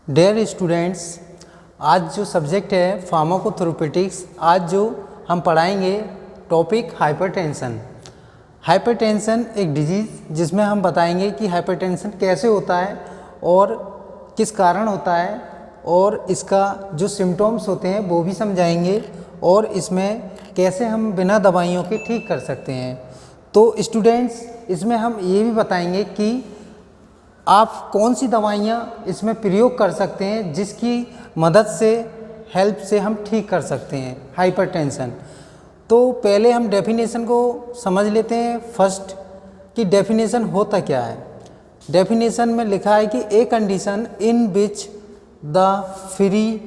Dear students, आज जो subject है फार्माकोथेरेपेटिक्स, आज जो हम पढ़ाएंगे टॉपिक हाइपरटेंशन। हाइपरटेंशन एक डिजीज़ जिसमें हम बताएंगे कि हाइपरटेंशन कैसे होता है और किस कारण होता है, और इसका जो सिम्टम्स होते हैं वो भी समझाएंगे, और इसमें कैसे हम बिना दवाइयों के ठीक कर सकते हैं। तो स्टूडेंट्स, इसमें हम ये भी बताएंगे कि आप कौन सी दवाइयाँ इसमें प्रयोग कर सकते हैं जिसकी मदद से, हेल्प से हम ठीक कर सकते हैं हाइपरटेंशन। तो पहले हम डेफिनेशन को समझ लेते हैं फर्स्ट, कि डेफिनेशन होता क्या है। डेफिनेशन में लिखा है कि A condition in which the free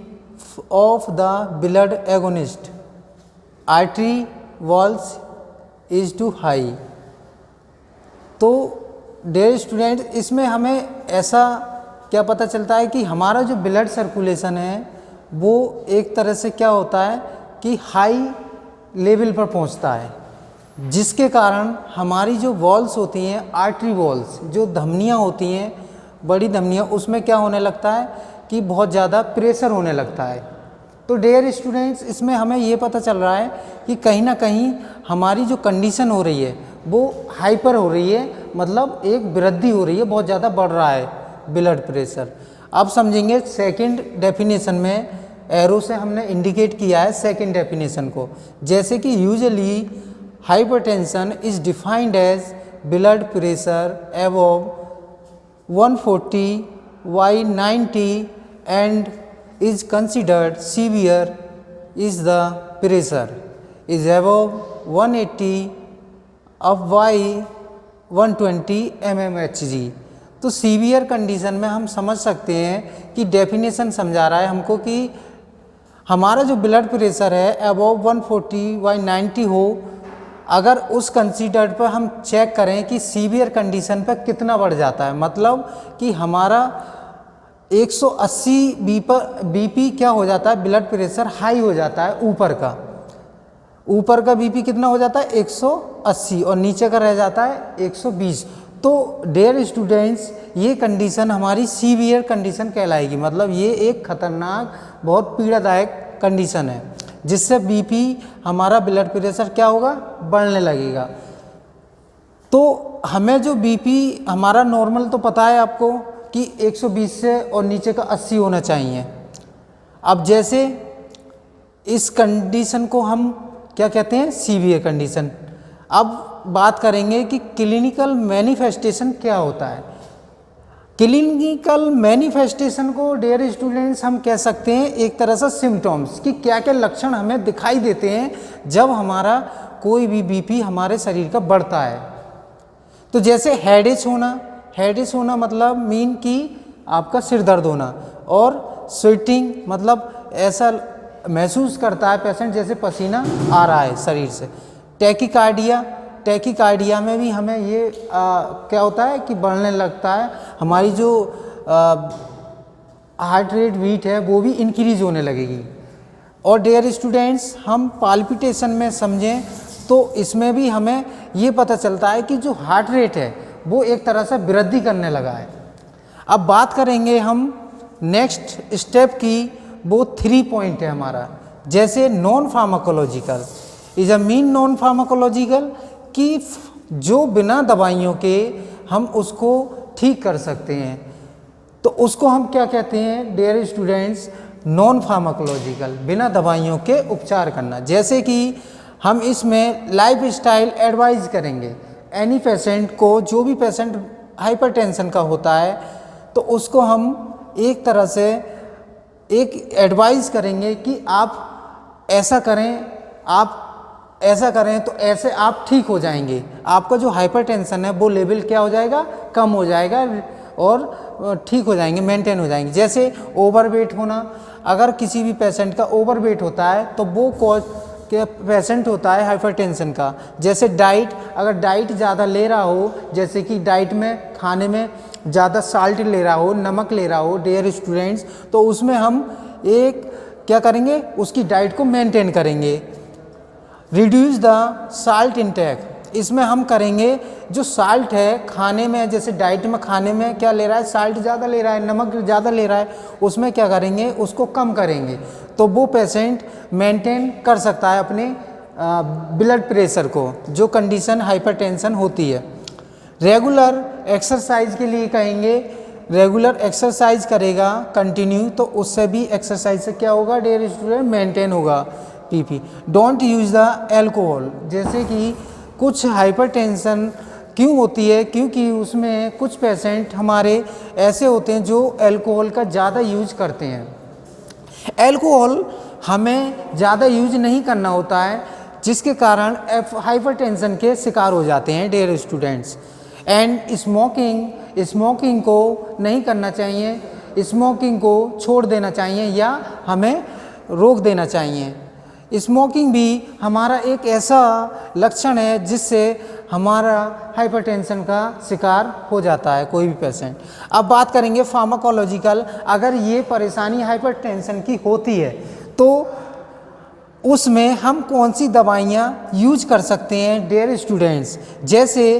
of the blood agonist artery walls is too high. तो डियर स्टूडेंट, इसमें हमें ऐसा क्या पता चलता है कि हमारा जो ब्लड सर्कुलेशन है वो एक तरह से क्या होता है कि हाई लेवल पर पहुंचता है, जिसके कारण हमारी जो वॉल्स होती हैं, आर्टरी वॉल्स, जो धमनियां होती हैं, बड़ी धमनियां, उसमें क्या होने लगता है कि बहुत ज़्यादा प्रेशर होने लगता है। तो डियर स्टूडेंट्स, इसमें हमें ये पता चल रहा है कि कहीं ना कहीं हमारी जो कंडीशन हो रही है वो हाइपर हो रही है, मतलब एक वृद्धि हो रही है, बहुत ज़्यादा बढ़ रहा है ब्लड प्रेशर। अब समझेंगे सेकंड डेफिनेशन में, एरो से हमने इंडिकेट किया है सेकंड डेफिनेशन को, जैसे कि usually hypertension is defined as blood pressure above 140/90 and is considered severe is the pressure is above 180 by 120 mmHg। तो सीवियर कंडीशन में हम समझ सकते हैं कि डेफिनेशन समझा रहा है हमको कि हमारा जो ब्लड प्रेशर है अबव 140/90 हो, अगर उस कंसीडर्ड पर हम चेक करें कि सीवियर कंडीशन पर कितना बढ़ जाता है, मतलब कि हमारा 180 बीपी क्या हो जाता है, ब्लड प्रेशर हाई हो जाता है, ऊपर का बीपी कितना हो जाता है 180, और नीचे का रह जाता है 120। तो डियर स्टूडेंट्स, ये कंडीशन हमारी सीवियर कंडीशन कहलाएगी, मतलब ये एक खतरनाक, बहुत पीड़ादायक कंडीशन है, जिससे बीपी, हमारा ब्लड प्रेशर क्या होगा, बढ़ने लगेगा। तो हमें जो बीपी हमारा नॉर्मल तो पता है आपको कि 120 से और नीचे का 80 होना चाहिए। अब जैसे इस कंडीशन को हम क्या कहते हैं, सीवियर कंडीशन। अब बात करेंगे कि क्लिनिकल मैनिफेस्टेशन क्या होता है। क्लिनिकल मैनिफेस्टेशन को डियर स्टूडेंट्स हम कह सकते हैं एक तरह से सिम्टम्स, कि क्या क्या लक्षण हमें दिखाई देते हैं जब हमारा कोई भी बीपी हमारे शरीर का बढ़ता है। तो जैसे हेडेक होना मतलब मीन कि आपका सिर दर्द होना, और स्वेटिंग मतलब ऐसा महसूस करता है पेशेंट जैसे पसीना आ रहा है शरीर से। टैकीकार्डिया में भी हमें ये क्या होता है कि बढ़ने लगता है, हमारी जो हार्ट रेट बीट है वो भी इंक्रीज होने लगेगी। और डियर स्टूडेंट्स, हम पाल्पिटेशन में समझें तो इसमें भी हमें ये पता चलता है कि जो हार्ट रेट है वो एक तरह से वृद्धि करने लगा है। अब बात करेंगे हम नेक्स्ट स्टेप की, वो 3 पॉइंट है हमारा, जैसे non pharmacological is a mean non pharmacological, कि जो बिना दवाइयों के हम उसको ठीक कर सकते हैं, तो उसको हम क्या कहते हैं डियर स्टूडेंट्स, नॉन फार्माकोलॉजिकल, बिना दवाइयों के उपचार करना। जैसे कि हम इसमें लाइफ स्टाइल एडवाइज करेंगे एनी पेशेंट को, जो भी पेशेंट हाइपरटेंशन का होता है, तो उसको हम एक तरह से एक एडवाइस करेंगे कि आप ऐसा करें, आप ऐसा करें तो ऐसे आप ठीक हो जाएंगे, आपका जो हाइपरटेंशन है वो लेवल क्या हो जाएगा, कम हो जाएगा, और ठीक हो जाएंगे, मेंटेन हो जाएंगे। जैसे ओवरवेट होना, अगर किसी भी पेशेंट का ओवरवेट होता है तो वो कॉज के पेशेंट होता है हाइपरटेंशन का। जैसे डाइट, अगर डाइट ज़्यादा ले रहा हो, जैसे कि डाइट में खाने में ज़्यादा साल्ट ले रहा हो, नमक ले रहा हो डियर स्टूडेंट्स, तो उसमें हम एक क्या करेंगे, उसकी डाइट को मेंटेन करेंगे। रिड्यूस द साल्ट इंटेक, इसमें हम करेंगे जो साल्ट है खाने में, जैसे डाइट में खाने में क्या ले रहा है, साल्ट ज़्यादा ले रहा है, नमक ज़्यादा ले रहा है, उसमें क्या करेंगे, उसको कम करेंगे, तो वो पेशेंट मेंटेन कर सकता है अपने ब्लड प्रेशर को, जो कंडीशन हाइपरटेंशन होती है। रेगुलर एक्सरसाइज के लिए कहेंगे, रेगुलर एक्सरसाइज करेगा कंटिन्यू, तो उससे भी एक्सरसाइज से क्या होगा डियर स्टूडेंट, मेंटेन होगा PP. Don't use the alcohol, जैसे कि कुछ हाइपरटेंशन क्यों होती है, क्योंकि उसमें कुछ पेशेंट हमारे ऐसे होते हैं जो अल्कोहल का ज़्यादा यूज करते हैं। अल्कोहल हमें ज़्यादा यूज नहीं करना होता है, जिसके कारण हाइपरटेंशन के शिकार हो जाते हैं डियर स्टूडेंट्स। एंड स्मोकिंग को नहीं करना चाहिए, स्मोकिंग को छोड़ देना चाहिए या हमें रोक देना चाहिए। स्मोकिंग भी हमारा एक ऐसा लक्षण है जिससे हमारा हाइपरटेंशन का शिकार हो जाता है कोई भी पेशेंट। अब बात करेंगे फार्माकोलॉजिकल, अगर ये परेशानी हाइपरटेंशन की होती है तो उसमें हम कौन सी दवाइयाँ यूज कर सकते हैं डियर स्टूडेंट्स। जैसे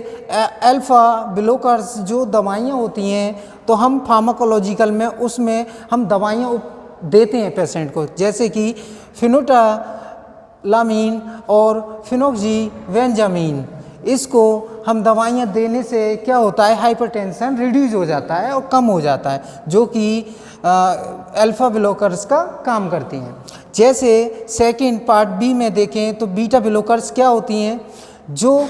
अल्फा ब्लॉकर्स जो दवाइयाँ होती हैं, तो हम फार्माकोलॉजिकल में उसमें हम दवाइयाँ देते हैं पेशेंट को, जैसे कि फिनोटालामीन और फिनोक्सीबेंजामीन। इसको हम दवाइयाँ देने से क्या होता है, हाइपरटेंशन रिड्यूस हो जाता है और कम हो जाता है, जो कि अल्फा ब्लॉकर्स का काम करती हैं। जैसे सेकंड पार्ट बी में देखें तो बीटा ब्लॉकर्स क्या होती हैं, जो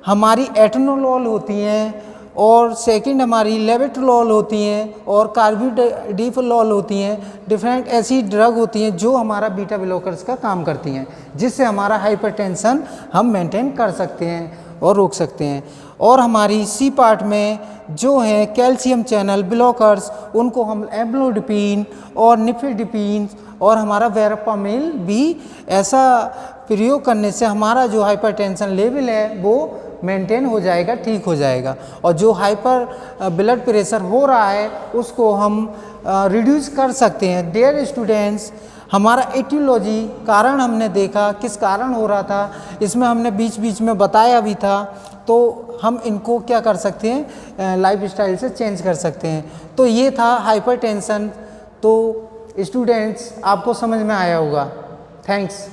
हमारी एटेनोलॉल होती हैं, और सेकंड हमारी लेवेट्रोलॉल होती हैं, और कार्बिडिफोलॉल होती हैं। डिफरेंट ऐसी ड्रग होती हैं जो हमारा बीटा ब्लॉकर्स का काम करती हैं, जिससे हमारा हाइपरटेंशन हम मेंटेन कर सकते हैं और रोक सकते हैं। और हमारी सी पार्ट में जो है कैल्शियम चैनल ब्लॉकर्स, उनको हम एम्लोडिपिन और निफेडिपिन और हमारा वेरापामिल भी ऐसा प्रयोग करने से हमारा जो हाइपरटेंशन लेवल है वो मेंटेन हो जाएगा, ठीक हो जाएगा। और जो हाइपर ब्लड प्रेशर हो रहा है उसको हम रिड्यूस कर सकते हैं। डियर स्टूडेंट्स, हमारा एटियोलॉजी कारण हमने देखा किस कारण हो रहा था, इसमें हमने बीच बीच में बताया भी था, तो हम इनको क्या कर सकते हैं, लाइफस्टाइल से चेंज कर सकते हैं। तो ये था हाइपरटेंशन। तो स्टूडेंट्स आपको समझ में आया होगा। थैंक्स।